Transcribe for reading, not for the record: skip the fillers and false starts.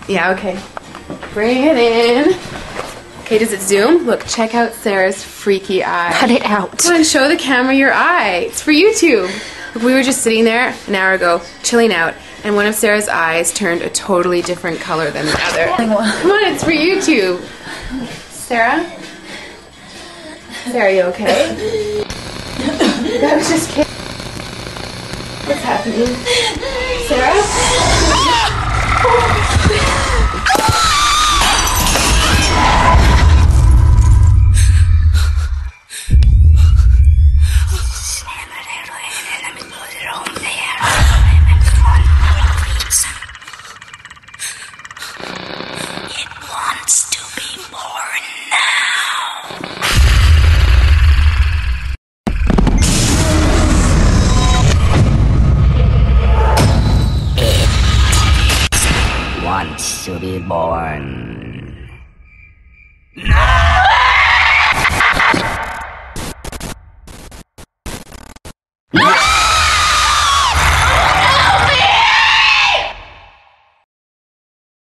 Yeah, okay. Bring it in. Okay, does it zoom? Look, check out Sarah's freaky eye. Cut it out. Come on, show the camera your eye. It's for YouTube. Look, we were just sitting there an hour ago, chilling out, and one of Sarah's eyes turned a totally different color than the other. Come on, it's for YouTube. Sarah? Sarah, are you okay? That was just kidding. What's happening? Sarah? Wants to be born. No!